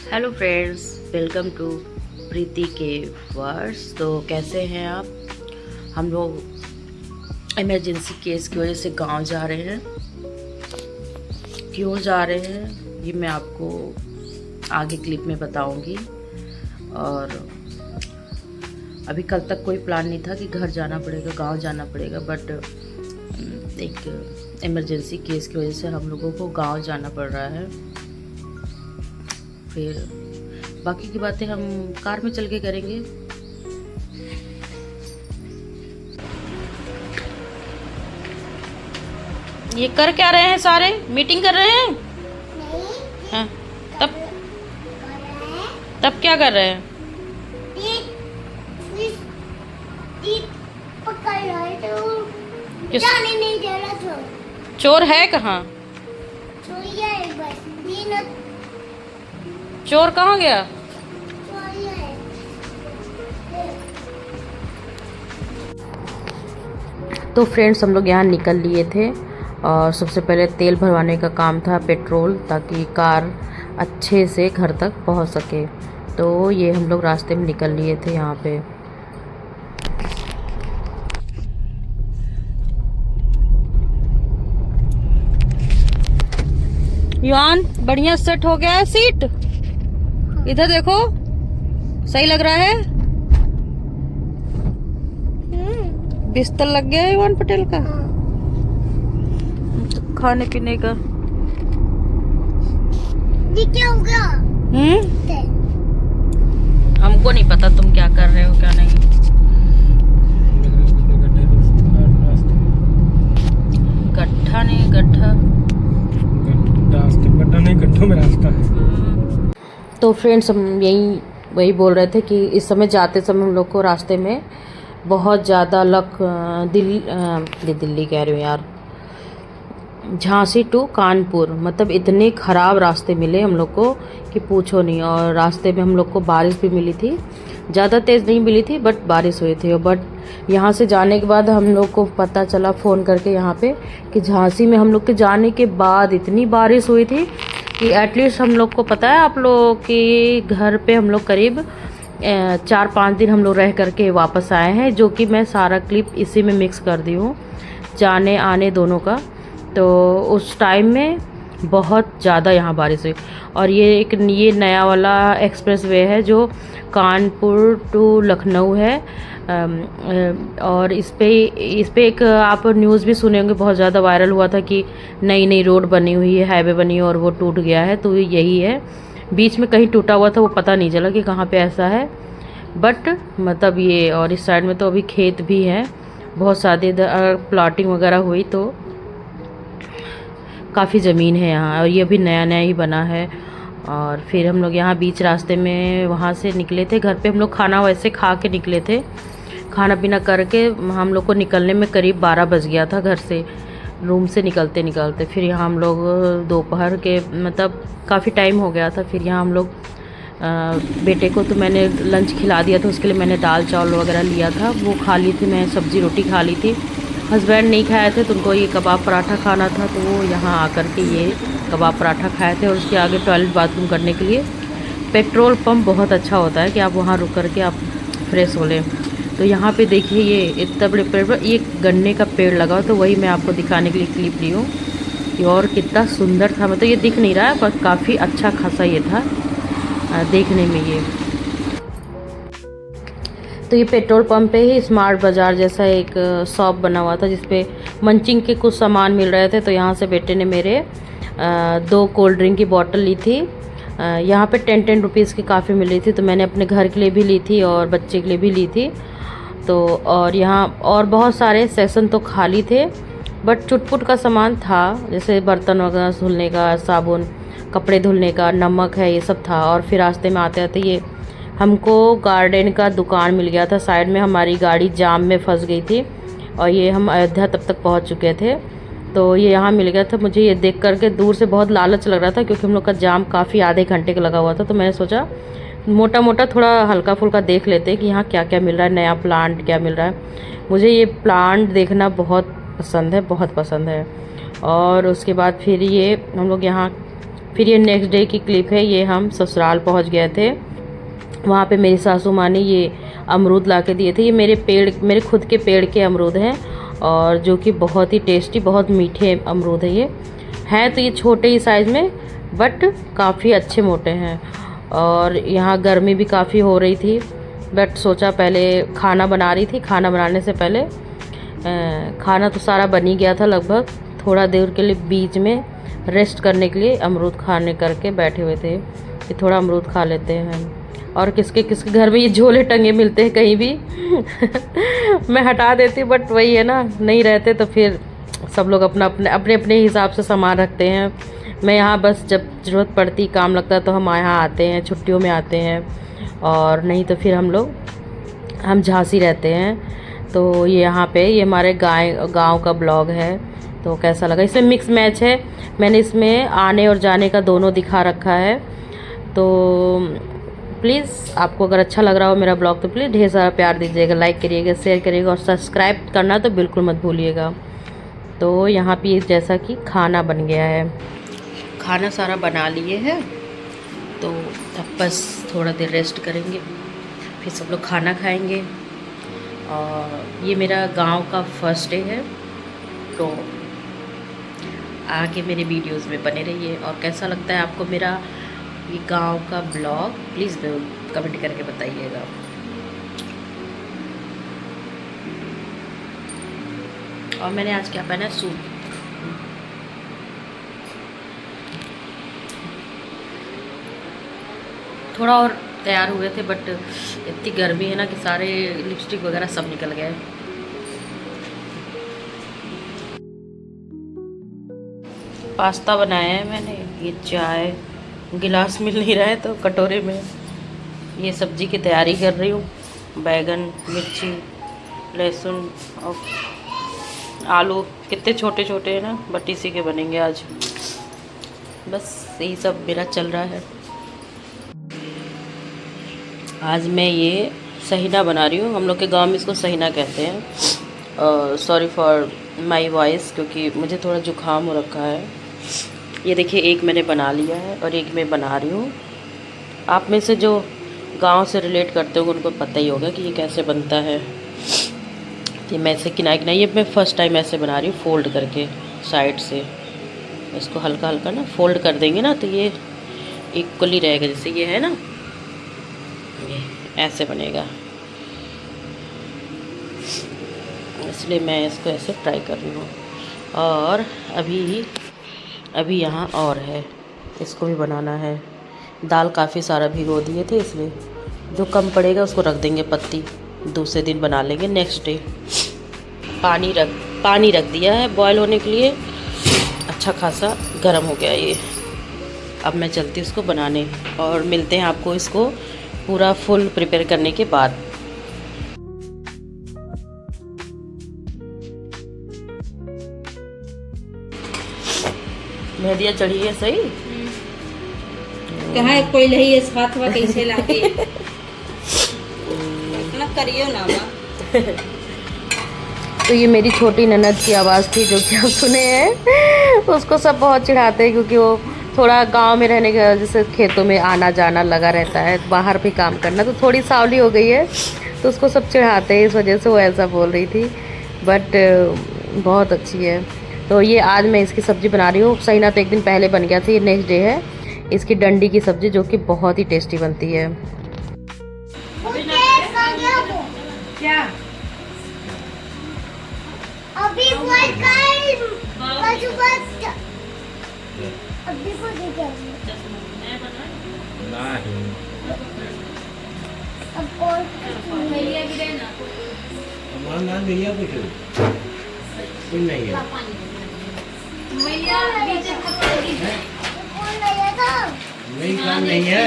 Hello friends, welcome to प्रीति के words. तो कैसे हैं आप? हम लोग इमरजेंसी केस की वजह से गांव जा रहे हैं। क्यों जा रहे हैं ये मैं आपको आगे क्लिप में बताऊंगी। और अभी कल तक कोई प्लान नहीं था कि घर जाना पड़ेगा, गांव जाना पड़ेगा, बट एक इमरजेंसी केस की वजह से हम लोगों को गांव जाना पड़ रहा है। फिर बाकी की बातें हम कार में चल के करेंगे। ये कर क्या रहे हैं? सारे मीटिंग कर रहे हैं? नहीं। हाँ, तब तब क्या कर रहे हैं? पकड़ रहे थे, जाने नहीं दे रहा था। चोर है कहाँ? चोर कहाँ गया? तो फ्रेंड्स, हम लोग यहाँ निकल लिए थे और सबसे पहले तेल भरवाने का काम था, पेट्रोल, ताकि कार अच्छे से घर तक पहुँच सके। तो ये हम लोग रास्ते में निकल लिए थे यहाँ पे। युआन, बढ़िया सेट हो गया है सीट। इधर देखो, सही लग रहा है। बिस्तर लग गया है युआन पटेल का। खाने पीने का ये क्या हो गया? हमको नहीं पता तुम क्या कर रहे हो क्या नहीं। गड्ढा नहीं, गड्ढा नहीं, गड्ढों में रास्ता है। तो फ्रेंड्स, हम वही बोल रहे थे कि इस समय जाते समय हम लोग को रास्ते में बहुत ज़्यादा दिल्ली कह रही हूँ यार, झांसी टू कानपुर, मतलब इतने ख़राब रास्ते मिले हम लोग को कि पूछो नहीं। और रास्ते में हम लोग को बारिश भी मिली थी, ज़्यादा तेज़ नहीं मिली थी, बट बारिश हुई थी। बट यहाँ से जाने के बाद हम लोग को पता चला फ़ोन करके यहाँ पे कि झांसी में हम लोग के जाने के बाद इतनी बारिश हुई थी कि एटलीस्ट हम लोग को पता है, आप लोग के घर पे हम लोग करीब 4-5 दिन हम लोग रह करके वापस आए हैं, जो कि मैं सारा क्लिप इसी में मिक्स कर दी हूँ, जाने आने दोनों का। तो उस टाइम में बहुत ज़्यादा यहाँ बारिश हुई। और ये नया वाला एक्सप्रेस वे है जो कानपुर टू लखनऊ है। और इस पे एक आप न्यूज़ भी सुने होंगे, बहुत ज़्यादा वायरल हुआ था कि नई नई रोड बनी हुई है, हाईवे बनी है और वो टूट गया है। तो यही है, बीच में कहीं टूटा हुआ था, वो पता नहीं चला कि कहाँ पे ऐसा है। बट मतलब ये, और इस साइड में तो अभी खेत भी हैं बहुत सारे, प्लॉटिंग वगैरह हुई तो काफ़ी ज़मीन है यहाँ। और ये अभी नया नया ही बना है। और फिर हम लोग यहाँ बीच रास्ते में वहाँ से निकले थे। घर पे हम लोग खाना वैसे खा के निकले थे, खाना पीना करके हम लोग को निकलने में करीब 12 बज गया था घर से, रूम से निकलते निकलते। फिर यहाँ हम लोग दोपहर के, मतलब काफ़ी टाइम हो गया था। फिर यहाँ हम लोग बेटे को तो मैंने लंच खिला दिया था, उसके लिए मैंने दाल चावल वगैरह लिया था, वो खा ली थी। मैं सब्ज़ी रोटी खा ली थी। हस्बैंड नहीं खाए थे तो उनको ये कबाब पराठा खाना था, तो वो यहाँ आकर के ये कबाब पराठा खाए थे। और उसके आगे टॉयलेट बाथरूम करने के लिए पेट्रोल पंप बहुत अच्छा होता है कि आप वहाँ रुक कर के आप फ्रेश हो लें। तो यहाँ पे देखिए, ये इतना बड़े पेड़ पर एक गन्ने का पेड़ लगा, तो वही मैं आपको दिखाने के लिए क्लिप ली हूँ कि और कितना सुंदर था। मतलब ये दिख नहीं रहा है पर काफ़ी अच्छा खासा ये था देखने में ये। तो ये पेट्रोल पंप पे ही स्मार्ट बाज़ार जैसा एक शॉप बना हुआ था, जिसपे मंचिंग के कुछ सामान मिल रहे थे। तो यहाँ से बेटे ने मेरे 2 कोल्ड ड्रिंक की बोतल ली थी। यहाँ पे 10-10 रुपीज़ की काफ़ी मिल रही थी, तो मैंने अपने घर के लिए भी ली थी और बच्चे के लिए भी ली थी। तो और यहाँ और बहुत सारे सेक्शन तो खाली थे, बट चुटपुट का सामान था, जैसे बर्तन वगैरह धुलने का, साबुन, कपड़े धुलने का, नमक है, ये सब था। और फिर रास्ते में आते आते ये हमको गार्डन का दुकान मिल गया था साइड में। हमारी गाड़ी जाम में फंस गई थी और ये हम अयोध्या तब तक पहुंच चुके थे, तो ये यहाँ मिल गया था। मुझे ये देख करके दूर से बहुत लालच लग रहा था, क्योंकि हम लोग का जाम काफ़ी आधे घंटे का लगा हुआ था। तो मैंने सोचा मोटा मोटा थोड़ा हल्का फुल्का देख लेते हैं कि यहाँ क्या क्या मिल रहा है, नया प्लांट क्या मिल रहा है। मुझे ये प्लांट देखना बहुत पसंद है, बहुत पसंद है। और उसके बाद फिर ये हम लोग यहाँ फिर ये नेक्स्ट डे की क्लिप है, ये हम ससुराल पहुंच गए थे। वहाँ पे मेरी सासू माँ ने ये अमरूद ला के दिए थे। ये मेरे खुद के पेड़ के अमरूद हैं और जो कि बहुत ही टेस्टी, बहुत मीठे अमरूद है। ये हैं तो ये छोटे ही साइज़ में, बट काफ़ी अच्छे मोटे हैं। और यहाँ गर्मी भी काफ़ी हो रही थी, बट सोचा पहले खाना बना रही थी। खाना बनाने से पहले खाना तो सारा बन ही गया था लगभग। थोड़ा देर के लिए बीच में रेस्ट करने के लिए अमरूद खाने करके बैठे हुए थे कि थोड़ा अमरूद खा लेते हैं। और किसके किसके घर में ये झोले टंगे मिलते हैं कहीं भी मैं हटा देती, बट वही है ना, नहीं रहते तो फिर सब लोग अपने हिसाब से सामान रखते हैं। मैं यहाँ बस जब ज़रूरत पड़ती, काम लगता है तो हम यहाँ आते हैं, छुट्टियों में आते हैं, और नहीं तो फिर हम झांसी रहते हैं। तो ये यहाँ पे ये हमारे गांव का ब्लॉग है। तो कैसा लगा? इसमें मिक्स मैच है, मैंने इसमें आने और जाने का दोनों दिखा रखा है। तो प्लीज़ आपको अगर अच्छा लग रहा हो मेरा ब्लॉग तो प्लीज़ ढेर सारा प्यार दीजिएगा, लाइक करिएगा, शेयर करिएगा और सब्सक्राइब करना तो बिल्कुल मत भूलिएगा। तो यहाँ पे जैसा कि खाना बन गया है, खाना सारा बना लिए हैं, तो अब बस थोड़ा देर रेस्ट करेंगे, फिर सब लोग खाना खाएंगे। और ये मेरा गांव का फर्स्ट डे है, तो आगे मेरे वीडियोस में बने रहिए। और कैसा लगता है आपको मेरा ये गांव का ब्लॉग, प्लीज़ कमेंट करके बताइएगा। और मैंने आज क्या पहना है? सूट। थोड़ा और तैयार हुए थे, बट इतनी गर्मी है ना कि सारे लिपस्टिक वगैरह सब निकल गए। पास्ता बनाया है मैंने, ये चाय, गिलास मिल नहीं रहा है तो कटोरे में ये सब्जी की तैयारी कर रही हूँ। बैगन, मिर्ची, लहसुन और आलू कितने छोटे छोटे हैं ना, बट इसी के बनेंगे आज। बस यही सब मेरा चल रहा है। आज मैं ये सहीना बना रही हूँ, हम लोग के गांव में इसको सहीना कहते हैं। सॉरी फॉर माय वॉइस, क्योंकि मुझे थोड़ा जुकाम हो रखा है। ये देखिए, एक मैंने बना लिया है और एक मैं बना रही हूँ। आप में से जो गांव से रिलेट करते हो उनको पता ही होगा कि ये कैसे बनता है। ये मैं ऐसे किनारे ये मैं फ़र्स्ट टाइम ऐसे बना रही हूँ, फ़ोल्ड करके साइड से इसको हल्का हल्का ना फोल्ड कर देंगे ना, तो ये इक्वली रहेगा। जैसे ये है ना, ये ऐसे बनेगा, इसलिए मैं इसको ऐसे ट्राई कर रही हूँ। और अभी यहाँ और है, इसको भी बनाना है। दाल काफ़ी सारा भिगो दिए थे, इसलिए जो कम पड़ेगा उसको रख देंगे पत्ती, दूसरे दिन बना लेंगे नेक्स्ट डे। पानी रख दिया है बॉयल होने के लिए, अच्छा खासा गर्म हो गया ये। अब मैं चलती हूँ इसको बनाने, और मिलते हैं आपको इसको पूरा फुल प्रिपेयर करने के बाद। मेहंदियाँ चढ़ी है सही। कहाँ कोई नहीं है साथ में, कैसे लागे ना करियो ना बा। तो ये मेरी छोटी ननद की आवाज़ थी जो कि आप सुने हैं। उसको सब बहुत चिढ़ाते हैं, क्योंकि वो थोड़ा गांव में रहने की वजह से खेतों में आना जाना लगा रहता है, बाहर भी काम करना, तो थोड़ी सावली हो गई है, तो उसको सब चिढ़ाते हैं, इस वजह से वो ऐसा बोल रही थी। बट बहुत अच्छी है। तो ये आज मैं इसकी सब्ज़ी बना रही हूँ। सहीना तो एक दिन पहले बन गया था, ये नेक्स्ट डे है। इसकी डंडी की सब्ज़ी जो कि बहुत ही टेस्टी बनती है। क्या अभी नहीं है,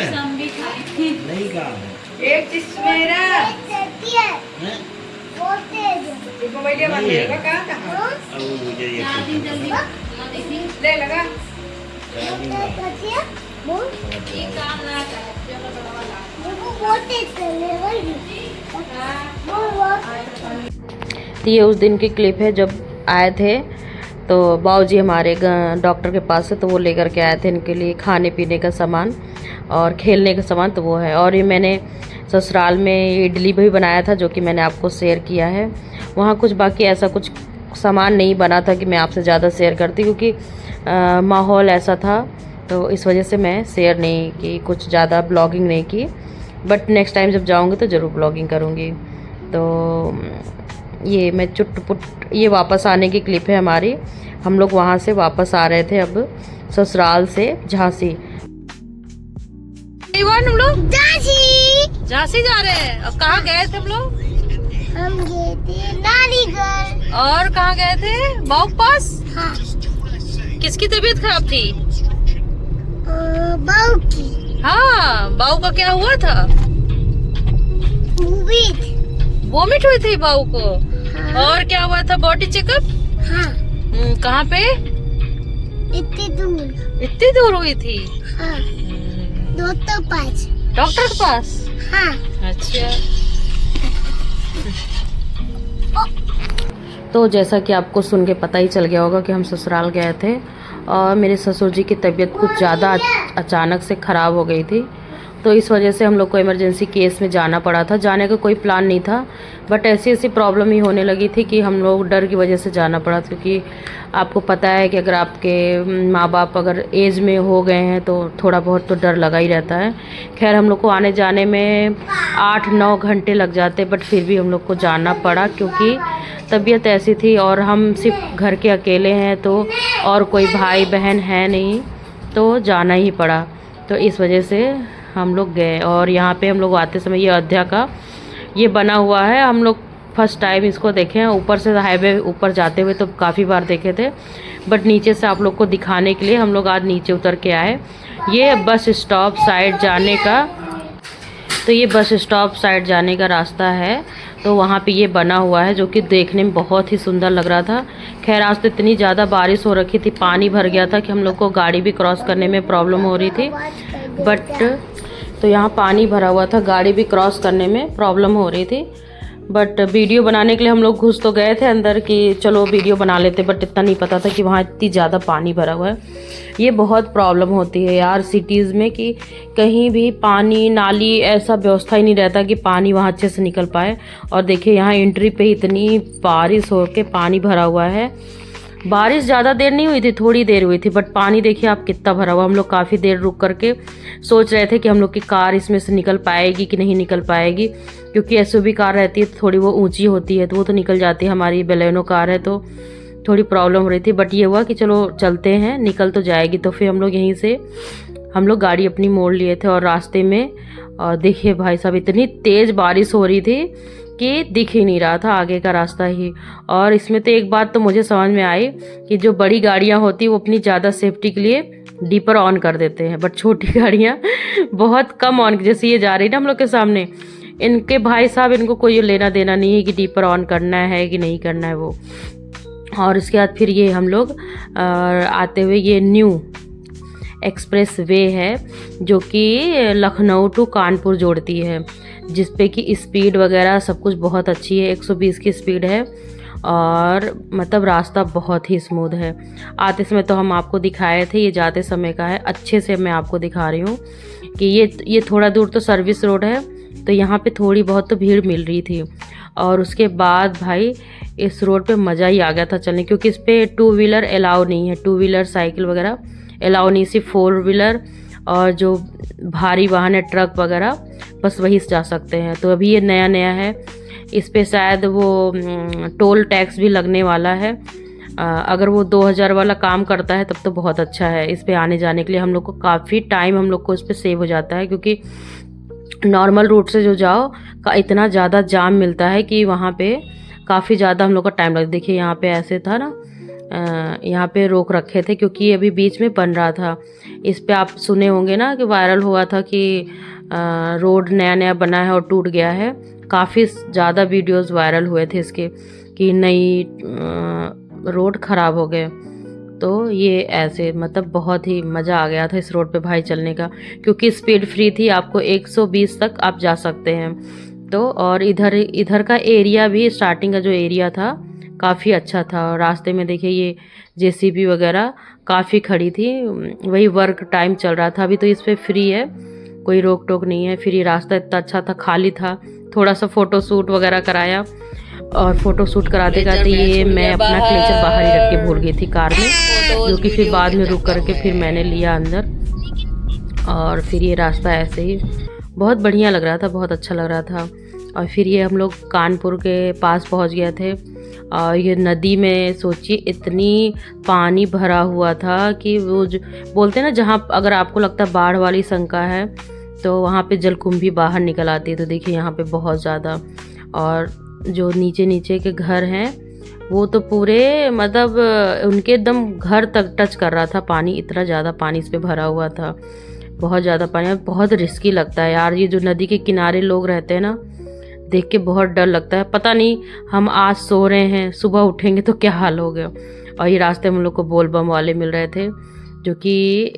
नहीं का एक चीज मेरा ले लगा ये उस दिन की क्लिप है जब आए थे, तो बाऊजी हमारे डॉक्टर के पास से, तो वो लेकर के आए थे इनके लिए खाने पीने का सामान और खेलने का सामान, तो वो है। और ये मैंने ससुराल में इडली भी बनाया था जो कि मैंने आपको शेयर किया है। वहाँ कुछ बाकी ऐसा कुछ सामान नहीं बना था कि मैं आपसे ज़्यादा शेयर करती, क्योंकि माहौल ऐसा था, तो इस वजह से मैं शेयर नहीं की, कुछ ज़्यादा ब्लॉगिंग नहीं की। बट नेक्स्ट टाइम जब जाऊँगी तो ज़रूर ब्लॉगिंग करूँगी। तो ये मैं चुटपुट, ये वापस आने की क्लिप है हमारी। हम लोग वहाँ से वापस आ रहे थे अब ससुराल से झांसी। हम लोग झांसी जा रहे हैं। अब कहाँ गए थे हम लोग? हम गए थे नानी घर। और कहाँ गए थे? बाऊ के पास। हाँ। किसकी तबीयत खराब थी? बाऊ की। हाँ, बाऊ का क्या हुआ था? वोमिट हुई थी बाऊ को। हाँ। और क्या हुआ था? Body checkup. हाँ। कहाँ पे? इतनी दूर हुई थी। हाँ। डॉक्टर के पास। हाँ। अच्छा। तो जैसा कि आपको सुन के पता ही चल गया होगा कि हम ससुराल गए थे और मेरे ससुर जी की तबीयत कुछ ज़्यादा अचानक से ख़राब हो गई थी, तो इस वजह से हम लोग को इमरजेंसी केस में जाना पड़ा था। जाने का कोई प्लान नहीं था, बट ऐसी ऐसी प्रॉब्लम ही होने लगी थी कि हम लोग डर की वजह से जाना पड़ा, क्योंकि आपको पता है कि अगर आपके माँ बाप अगर एज में हो गए हैं तो थोड़ा बहुत तो डर लगा ही रहता है। खैर हम लोग को आने जाने में 8-9 घंटे लग जाते, बट फिर भी हम लोग को जाना पड़ा क्योंकि तबीयत ऐसी थी और हम सिर्फ घर के अकेले हैं, तो और कोई भाई बहन है नहीं, तो जाना ही पड़ा। तो इस वजह से हम लोग गए। और यहाँ पे हम लोग आते समय ये अयोध्या का ये बना हुआ है, हम लोग फर्स्ट टाइम इसको देखे हैं। ऊपर से हाईवे ऊपर जाते हुए तो काफ़ी बार देखे थे, बट नीचे से आप लोग को दिखाने के लिए हम लोग आज नीचे उतर के आए। ये बस स्टॉप साइड जाने का, तो ये बस स्टॉप साइड जाने का रास्ता है, तो वहाँ पे ये बना हुआ है जो कि देखने में बहुत ही सुंदर लग रहा था। खैर आज तो इतनी ज़्यादा बारिश हो रखी थी, पानी भर गया था कि हम लोग को गाड़ी भी क्रॉस करने में प्रॉब्लम हो रही थी। बट तो यहाँ पानी भरा हुआ था, गाड़ी भी क्रॉस करने में प्रॉब्लम हो रही थी। बट वीडियो बनाने के लिए हम लोग घुस तो गए थे अंदर कि चलो वीडियो बना लेते, बट इतना नहीं पता था कि वहाँ इतनी ज़्यादा पानी भरा हुआ है। ये बहुत प्रॉब्लम होती है यार सिटीज़ में कि कहीं भी पानी नाली ऐसा व्यवस्था ही नहीं रहता कि पानी वहाँ अच्छे से निकल पाए। और देखिए यहाँ एंट्री पे इतनी बारिश हो के पानी भरा हुआ है। बारिश ज़्यादा देर नहीं हुई थी, थोड़ी देर हुई थी, बट पानी देखिए आप कितना भरा हुआ। हम लोग काफ़ी देर रुक करके सोच रहे थे कि हम लोग की कार इसमें से निकल पाएगी कि नहीं निकल पाएगी, क्योंकि एसयूवी कार रहती है तो थोड़ी वो ऊंची होती है तो वो तो निकल जाती है। हमारी बेलेनो कार है तो थोड़ी प्रॉब्लम हो रही थी, बट ये हुआ कि चलो चलते हैं, निकल तो जाएगी। तो फिर हम लोग यहीं से हम लोग गाड़ी अपनी मोड़ लिए थे और रास्ते में देखिए भाई साहब इतनी तेज़ बारिश हो रही थी कि दिख ही नहीं रहा था आगे का रास्ता ही। और इसमें तो एक बात तो मुझे समझ में आई कि जो बड़ी गाड़ियाँ होती हैं वो अपनी ज़्यादा सेफ्टी के लिए डीपर ऑन कर देते हैं, बट छोटी गाड़ियाँ बहुत कम ऑन, जैसे ये जा रही ना हम लोग के सामने, इनके भाई साहब इनको कोई लेना देना नहीं है कि डीपर ऑन करना है कि नहीं करना है वो। और इसके बाद फिर ये हम लोग आते हुए ये न्यू एक्सप्रेस वे है जो कि लखनऊ टू कानपुर जोड़ती है, जिस पे कि स्पीड वगैरह सब कुछ बहुत अच्छी है, 120 की स्पीड है और मतलब रास्ता बहुत ही स्मूथ है। आते समय तो हम आपको दिखाए थे, ये जाते समय का है, अच्छे से मैं आपको दिखा रही हूँ कि ये थोड़ा दूर तो सर्विस रोड है, तो यहाँ पे थोड़ी बहुत तो भीड़ मिल रही थी। और उसके बाद भाई इस रोड पे मज़ा ही आ गया था चलने, क्योंकि इस पर 2 व्हीलर अलाउ नहीं है, 2 व्हीलर साइकिल वगैरह अलाउ नहीं, सिर्फ 4 व्हीलर और जो भारी वाहन है ट्रक वगैरह बस वही जा सकते हैं। तो अभी ये नया नया है, इस पे शायद वो टोल टैक्स भी लगने वाला है। अगर वो 2000 वाला काम करता है तब तो बहुत अच्छा है। इस पे आने जाने के लिए हम लोग को काफ़ी टाइम हम लोग को इस पे सेव हो जाता है, क्योंकि नॉर्मल रूट से जो जाओ का इतना ज़्यादा जाम मिलता है कि वहाँ पे काफ़ी ज़्यादा हम लोग का टाइम लगता है। देखिए यहाँ पे ऐसे था ना, यहाँ पे रोक रखे थे क्योंकि ये अभी बीच में बन रहा था। इस पे आप सुने होंगे ना कि वायरल हुआ था कि रोड नया नया बना है और टूट गया है। काफ़ी ज़्यादा वीडियोस वायरल हुए थे इसके कि नई रोड ख़राब हो गए। तो ये ऐसे मतलब बहुत ही मज़ा आ गया था इस रोड पे भाई चलने का, क्योंकि स्पीड फ्री थी, आपको 120 तक आप जा सकते हैं। तो और इधर का एरिया भी, स्टार्टिंग का जो एरिया था काफ़ी अच्छा था। और रास्ते में देखिए ये जेसीबी वगैरह काफ़ी खड़ी थी, वही वर्क टाइम चल रहा था। अभी तो इस पे फ्री है, कोई रोक टोक नहीं है, फ्री। रास्ता इतना अच्छा था, खाली था। थोड़ा सा फ़ोटो शूट वगैरह कराया, और फ़ोटो शूट कराते कराते ये मैं अपना क्लेचर बाहर ही रख के भूल गई थी कार में, जो कि फिर बाद में रुक करके फिर मैंने लिया अंदर। और फिर ये रास्ता ऐसे ही बहुत बढ़िया लग रहा था, बहुत अच्छा लग रहा था। और फिर ये हम लोग कानपुर के पास पहुंच गए थे। और ये नदी में सोचिए इतनी पानी भरा हुआ था कि वो बोलते हैं ना, जहाँ अगर आपको लगता है बाढ़ वाली शंका है तो वहाँ पे जलकुंभी बाहर निकल आती है। तो देखिए यहाँ पे बहुत ज़्यादा, और जो नीचे नीचे के घर हैं वो तो पूरे मतलब उनके एकदम घर तक टच कर रहा था पानी, इतना ज़्यादा पानी इस पे भरा हुआ था, बहुत ज़्यादा पानी। बहुत रिस्की लगता है यार, ये जो नदी के किनारे लोग रहते हैं ना, देख के बहुत डर लगता है। पता नहीं हम आज सो रहे हैं, सुबह उठेंगे तो क्या हाल हो गया। और ये रास्ते में हम लोग को बोल बम वाले मिल रहे थे, जो कि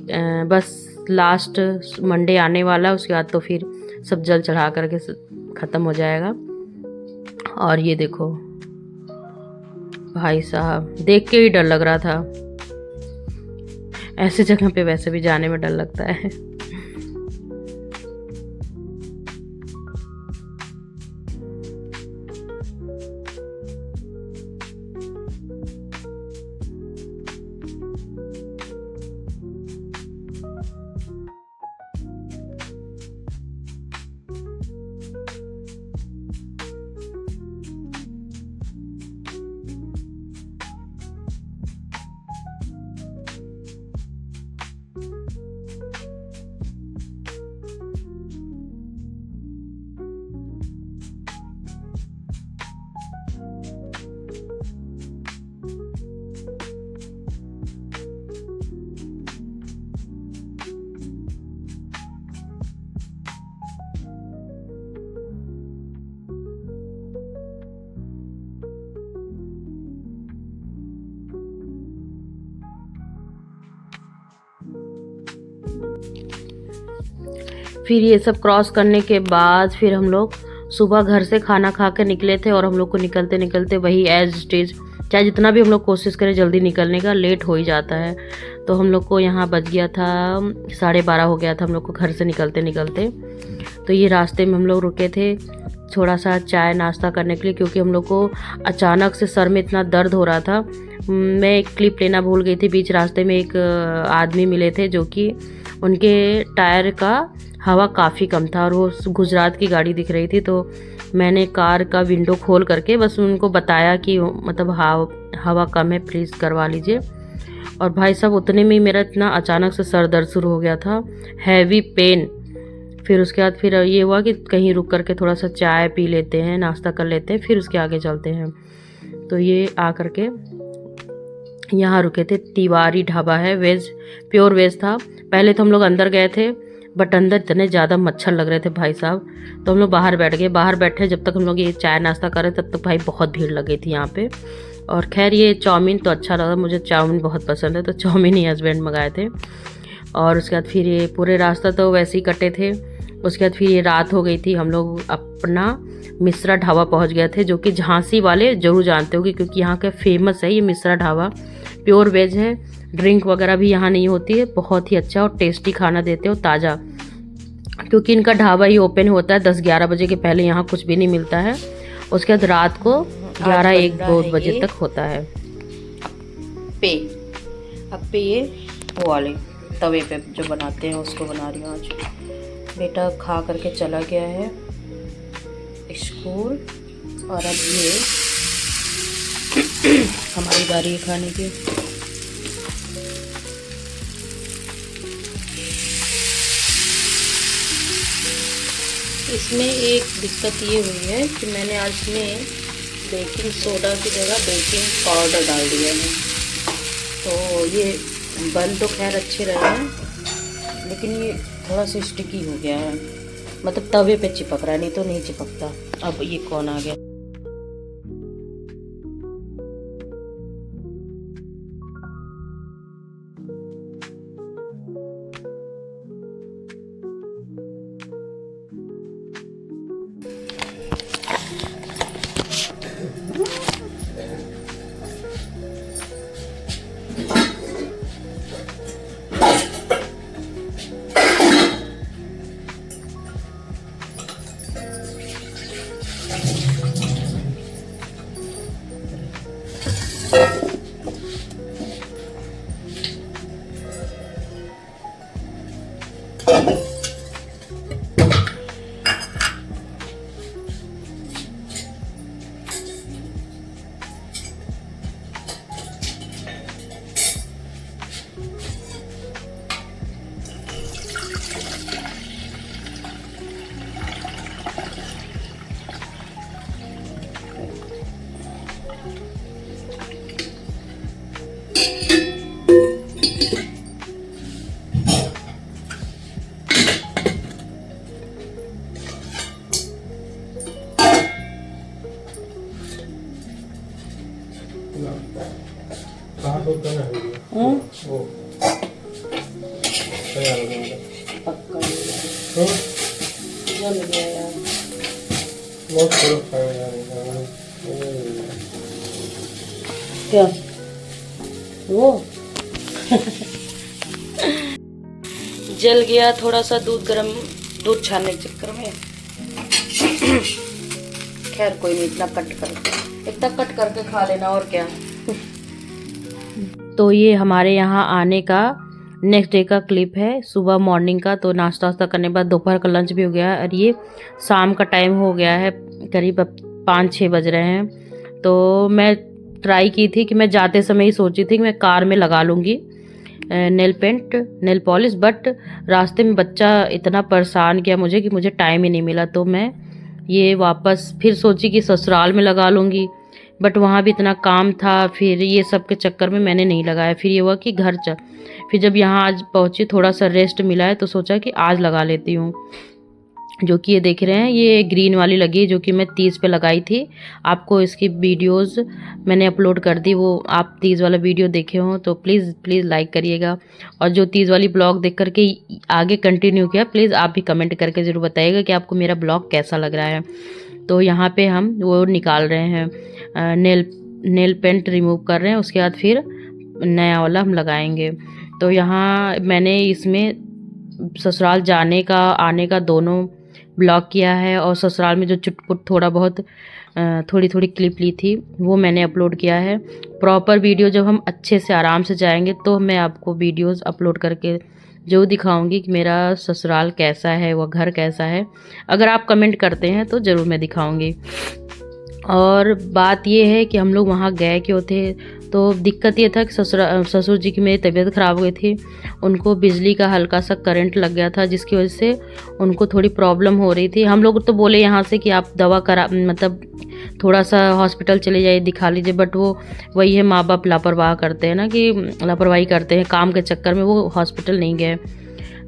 बस लास्ट मंडे आने वाला, उसके बाद तो फिर सब जल चढ़ा करके ख़त्म हो जाएगा। और ये देखो भाई साहब, देख के ही डर लग रहा था। ऐसे जगह पे वैसे भी जाने में डर लगता है। फिर ये सब क्रॉस करने के बाद फिर हम लोग सुबह घर से खाना खा के निकले थे। और हम लोग को निकलते निकलते वही एज स्टेज, चाहे जितना भी हम लोग कोशिश करें जल्दी निकलने का, लेट हो ही जाता है। तो हम लोग को यहाँ बज गया था 12:30 हो गया था हम लोग को घर से निकलते निकलते। तो ये रास्ते में हम लोग रुके थे थोड़ा सा चाय नाश्ता करने के लिए, क्योंकि हम लोग को अचानक से सर में इतना दर्द हो रहा था। मैं एक क्लिप लेना भूल गई थी। बीच रास्ते में एक आदमी मिले थे जो कि उनके टायर का हवा काफ़ी कम था, और वो गुजरात की गाड़ी दिख रही थी। तो मैंने कार का विंडो खोल करके बस उनको बताया कि मतलब हवा कम है, प्लीज़ करवा लीजिए। और भाई साहब उतने में ही मेरा इतना अचानक से सर दर्द शुरू हो गया था, हैवी पेन। फिर उसके बाद फिर ये हुआ कि कहीं रुक करके थोड़ा सा चाय पी लेते हैं, नाश्ता कर लेते हैं, फिर उसके आगे चलते हैं। तो ये आ करके यहाँ रुके थे, तिवारी ढाबा है, वेज, प्योर वेज था। पहले तो हम लोग अंदर गए थे, बट अंदर इतने ज़्यादा मच्छर लग रहे थे भाई साहब, तो हम लोग बाहर बैठ गए। बाहर बैठे जब तक हम लोग ये चाय नाश्ता कर रहे तब तक भाई बहुत भीड़ लगी थी यहाँ पे। और खैर ये चाउमीन तो अच्छा लगा, मुझे चाउमीन बहुत पसंद है, तो चाउमीन ही हस्बैंड मंगाए थे। और उसके बाद फिर ये पूरे रास्ता तो वैसे ही कटे थे। उसके बाद फिर ये रात हो गई थी, हम लोग अपना मिश्रा ढाबा पहुँच गए थे, जो कि झांसी वाले ज़रूर जानते होगे, क्योंकि यहाँ का फेमस है ये मिश्रा ढाबा। प्योर वेज है, ड्रिंक वगैरह भी यहाँ नहीं होती है, बहुत ही अच्छा और टेस्टी खाना देते हो, ताज़ा। क्योंकि इनका ढाबा ही ओपन होता है 10-11 बजे के पहले, यहाँ कुछ भी नहीं मिलता है। उसके बाद रात को 11-1-2 बजे तक होता है। अब पे ये वो वाले तवे पे जो बनाते हैं उसको बना रही हूँ आज। बेटा खा करके चला गया है स्कूल, और अब ये हमारी बारी है खाने की। इसमें एक दिक्कत ये हुई है कि मैंने आज इसमें बेकिंग सोडा की जगह बेकिंग पाउडर डाल दिया है। तो ये बन तो खैर अच्छे रहे हैं, लेकिन ये थोड़ा सा स्टिकी हो गया है, मतलब तवे पे चिपक रहा है, नहीं तो नहीं चिपकता। अब ये कौन आ गया? कहाँ तो करना है वो तैयार हो जाएगा। पक्का तो जल गया यार। बहुत थोड़ा खाया जाएगा। क्या वो जल गया थोड़ा सा दूध छानने के चक्कर में। खैर कोई नहीं, इतना कट करके खा लेना और क्या। तो ये हमारे यहाँ आने का नेक्स्ट डे का क्लिप है, सुबह मॉर्निंग का। तो नाश्ता वास्ता करने के बाद दोपहर का लंच भी हो गया और ये शाम का टाइम हो गया है, करीब 5-6 बज रहे हैं। तो मैं ट्राई की थी कि मैं जाते समय ही सोची थी कि मैं कार में लगा लूँगी nail paint nail polish, but रास्ते में बच्चा इतना परेशान किया मुझे कि मुझे टाइम ही नहीं मिला। तो मैं ये वापस फिर सोची कि ससुराल में लगा लूँगी, बट वहाँ भी इतना काम था, फिर ये सब के चक्कर में मैंने नहीं लगाया। फिर ये हुआ कि फिर जब यहाँ आज पहुँची थोड़ा सा रेस्ट मिला है तो सोचा कि आज लगा लेती हूँ। जो कि ये देख रहे हैं ये ग्रीन वाली लगी, जो कि मैं 30 पे लगाई थी। आपको इसकी वीडियोस मैंने अपलोड कर दी, वो आप 30 वाला वीडियो देखे हो तो प्लीज़ लाइक करिएगा। और जो 30 वाली ब्लॉग देख करके आगे कंटिन्यू किया, प्लीज़ आप भी कमेंट करके ज़रूर बताइएगा कि आपको मेरा ब्लॉग कैसा लग रहा है। तो यहाँ पे हम वो निकाल रहे हैं, नेल पेंट रिमूव कर रहे हैं, उसके बाद फिर नया वाला हम लगाएंगे। तो यहाँ मैंने इसमें ससुराल जाने का आने का दोनों ब्लॉग किया है, और ससुराल में जो चुटपुट थोड़ी थोड़ी क्लिप ली थी वो मैंने अपलोड किया है। प्रॉपर वीडियो जब हम अच्छे से आराम से जाएंगे तो मैं आपको वीडियोस अपलोड करके जो दिखाऊंगी कि मेरा ससुराल कैसा है, वो घर कैसा है। अगर आप कमेंट करते हैं तो ज़रूर मैं दिखाऊंगी। और बात ये है कि हम लोग वहाँ गए क्यों थे, तो दिक्कत ये था कि ससुर जी की मेरी तबीयत ख़राब हो गई थी। उनको बिजली का हल्का सा करंट लग गया था, जिसकी वजह से उनको थोड़ी प्रॉब्लम हो रही थी। हम लोग तो बोले यहाँ से कि आप दवा मतलब थोड़ा सा हॉस्पिटल चले जाइए, दिखा लीजिए, बट वो वही है, माँ बाप लापरवाह करते हैं ना, कि लापरवाही करते हैं काम के चक्कर में, वो हॉस्पिटल नहीं गए।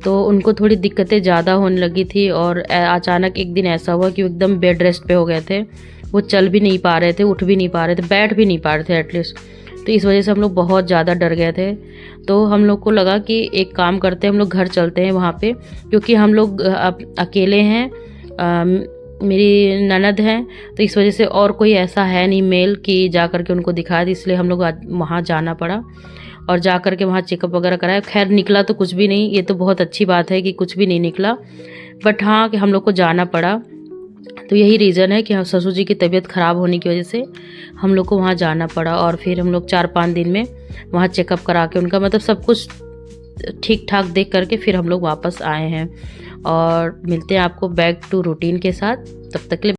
तो उनको थोड़ी दिक्कतें ज़्यादा होने लगी थी, और अचानक एक दिन ऐसा हुआ कि एकदम बेड रेस्ट पे हो गए थे। वो चल भी नहीं पा रहे थे, उठ भी नहीं पा रहे थे, बैठ भी नहीं पा रहे थे एटलीस्ट। तो इस वजह से हम लोग बहुत ज़्यादा डर गए थे। तो हम लोग को लगा कि एक काम करते हैं, हम लोग घर चलते हैं वहाँ पे, क्योंकि हम लोग अकेले हैं, मेरी ननद हैं, तो इस वजह से और कोई ऐसा है नहीं मेल कि जा कर के उनको दिखा दे। इसलिए हम लोग वहाँ जाना पड़ा और जा कर के वहाँ चेकअप वगैरह कराया। खैर निकला तो कुछ भी नहीं, ये तो बहुत अच्छी बात है कि कुछ भी नहीं निकला, बट हाँ कि हम लोग को जाना पड़ा। तो यही रीज़न है कि हम ससुर जी की तबीयत ख़राब होने की वजह से हम लोग को वहाँ जाना पड़ा। और फिर हम लोग 4-5 दिन में वहाँ चेकअप करा के उनका मतलब सब कुछ ठीक ठाक देख करके फिर हम लोग वापस आए हैं। और मिलते हैं आपको बैक टू रूटीन के साथ, तब तक के लिए